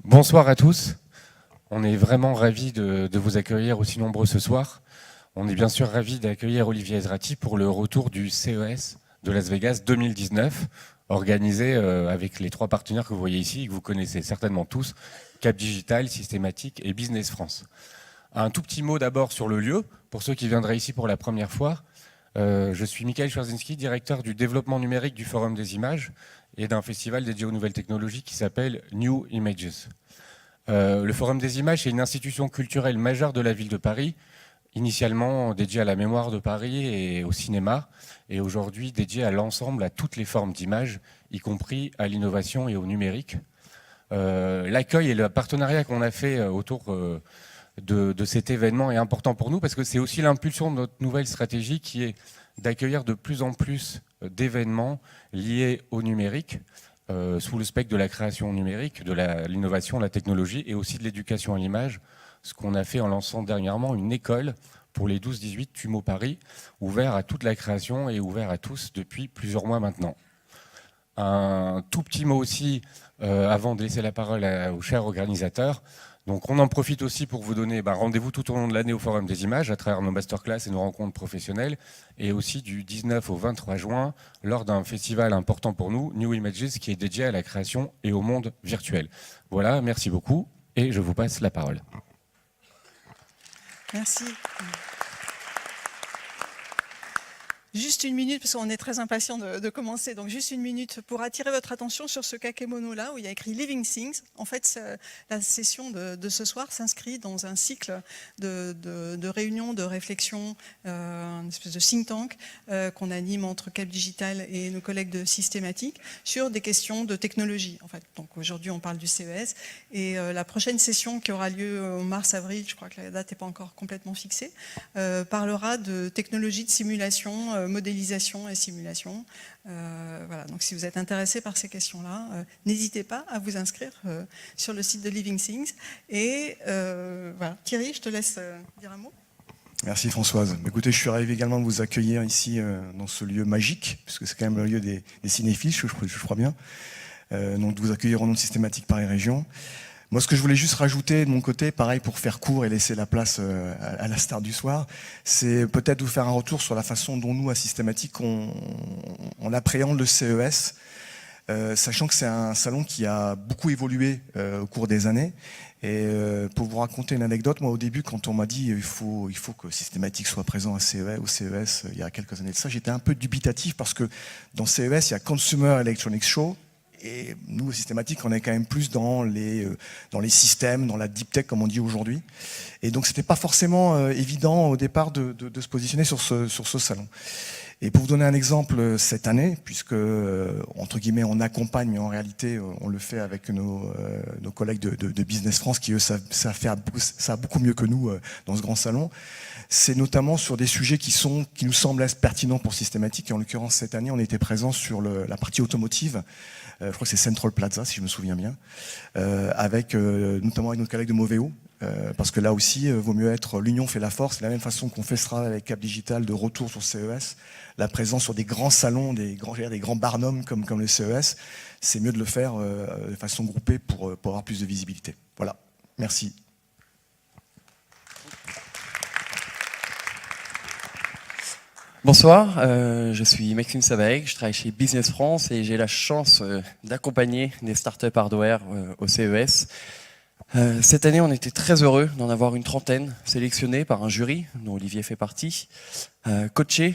Bonsoir à tous. On est vraiment ravis de vous accueillir aussi nombreux ce soir. On est bien sûr ravis d'accueillir Olivier Ezrati pour le retour du CES de Las Vegas 2019, organisé avec les trois partenaires que vous voyez ici et que vous connaissez certainement tous, Cap Digital, Systématique et Business France. Un tout petit mot d'abord sur le lieu, pour ceux qui viendraient ici pour la première fois. Je suis Michael Schwarzinski, directeur du développement numérique du Forum des images et d'un festival dédié aux nouvelles technologies qui s'appelle New Images. Le Forum des images est une institution culturelle majeure de la ville de Paris, initialement dédiée à la mémoire de Paris et au cinéma, et aujourd'hui dédiée à l'ensemble, à toutes les formes d'images, y compris à l'innovation et au numérique. L'accueil et le partenariat qu'on a fait autour de cet événement est important pour nous parce que c'est aussi l'impulsion de notre nouvelle stratégie qui est d'accueillir de plus en plus d'événements liés au numérique, sous le spectre de la création numérique, de l'innovation, la technologie et aussi de l'éducation à l'image, ce qu'on a fait en lançant dernièrement une école pour les 12-18 TUMO Paris, ouvert à toute la création et ouvert à tous depuis plusieurs mois maintenant. Un tout petit mot aussi, avant de laisser la parole aux chers organisateurs. Donc on en profite aussi pour vous donner rendez-vous tout au long de l'année au Forum des images à travers nos masterclass et nos rencontres professionnelles et aussi du 19 au 23 juin lors d'un festival important pour nous, New Images, qui est dédié à la création et au monde virtuel. Voilà, merci beaucoup et je vous passe la parole. Merci. Juste une minute, parce qu'on est très impatient de commencer, donc juste une minute pour attirer votre attention sur ce kakémono-là, où il y a écrit Living Things. En fait, la session de ce soir s'inscrit dans un cycle de réunions, de réflexions, une espèce de think tank qu'on anime entre Cap Digital et nos collègues de Systématique sur des questions de technologie. En fait, donc aujourd'hui, on parle du CES, et la prochaine session qui aura lieu en mars-avril, je crois que la date n'est pas encore complètement fixée, parlera de technologie de simulation, modélisation et simulation. Voilà. Donc si vous êtes intéressé par ces questions-là, n'hésitez pas à vous inscrire sur le site de Living Things. Et voilà. Thierry, je te laisse dire un mot. Merci Françoise. Écoutez, je suis ravi également de vous accueillir ici dans ce lieu magique, puisque c'est quand même le lieu des cinéphiles, je crois bien. Donc de vous accueillir au nom de Systématique Paris Région. Moi, ce que je voulais juste rajouter de mon côté, pareil pour faire court et laisser la place à la star du soir, c'est peut-être vous faire un retour sur la façon dont nous, à Systématique, on appréhende le CES, sachant que c'est un salon qui a beaucoup évolué au cours des années. Et pour vous raconter une anecdote, moi au début, quand on m'a dit il faut que Systématique soit présent au CES il y a quelques années de ça, j'étais un peu dubitatif parce que dans CES, il y a Consumer Electronics Show. Et nous, Systématique, on est quand même plus dans les systèmes, dans la deep tech, comme on dit aujourd'hui. Et donc, c'était pas forcément évident au départ de se positionner sur ce salon. Et pour vous donner un exemple, cette année, puisque, entre guillemets, on accompagne, mais en réalité, on le fait avec nos collègues de Business France, qui, eux, savent faire ça beaucoup mieux que nous dans ce grand salon. C'est notamment sur des sujets qui nous semblent être pertinents pour Systématique. Et en l'occurrence, cette année, on était présent sur la partie automotive. Je crois que c'est Central Plaza, si je me souviens bien, notamment avec notre collègue de Moveo, parce que là aussi, vaut mieux être l'union fait la force. De la même façon qu'on fera avec Cap Digital de retour sur CES, la présence sur des grands salons, des grands barnums comme le CES, c'est mieux de le faire de façon groupée pour avoir plus de visibilité. Voilà, merci. Bonsoir, je suis Maxime Savaeg, je travaille chez Business France et j'ai la chance d'accompagner des startups hardware au CES. Cette année, on était très heureux d'en avoir une trentaine sélectionnés par un jury, dont Olivier fait partie, coachés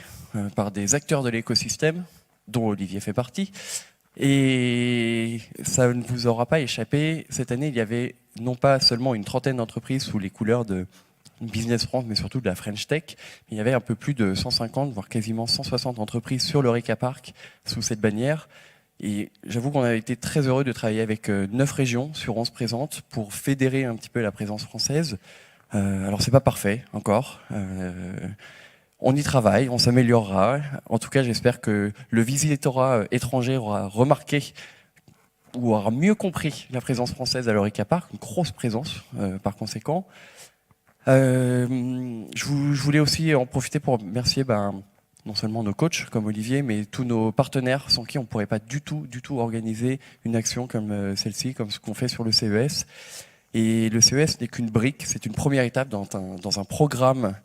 par des acteurs de l'écosystème, dont Olivier fait partie. Et ça ne vous aura pas échappé, cette année, il y avait non pas seulement une trentaine d'entreprises sous les couleurs de Business France, mais surtout de la French Tech. Il y avait un peu plus de 150, voire quasiment 160 entreprises sur l'Eureka Park sous cette bannière. Et j'avoue qu'on a été très heureux de travailler avec 9 régions sur 11 présentes pour fédérer un petit peu la présence française. Alors c'est pas parfait encore. On y travaille, on s'améliorera. En tout cas, j'espère que le visitorat étranger aura remarqué ou aura mieux compris la présence française à l'Eureka Park, une grosse présence par conséquent. Je voulais aussi en profiter pour remercier non seulement nos coachs comme Olivier, mais tous nos partenaires sans qui on ne pourrait pas du tout organiser une action comme celle-ci, comme ce qu'on fait sur le CES. Et le CES n'est qu'une brique, c'est une première étape dans un programme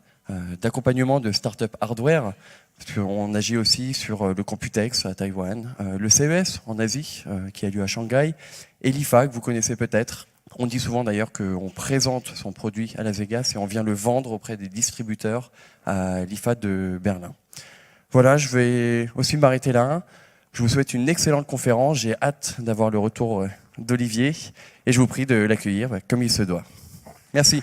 d'accompagnement de start-up hardware. Parce qu'on agit aussi sur le Computex à Taïwan, le CES en Asie, qui a lieu à Shanghai, et l'IFA, que vous connaissez peut-être. On dit souvent d'ailleurs qu'on présente son produit à Las Vegas et on vient le vendre auprès des distributeurs à l'IFA de Berlin. Voilà, je vais aussi m'arrêter là. Je vous souhaite une excellente conférence. J'ai hâte d'avoir le retour d'Olivier et je vous prie de l'accueillir comme il se doit. Merci.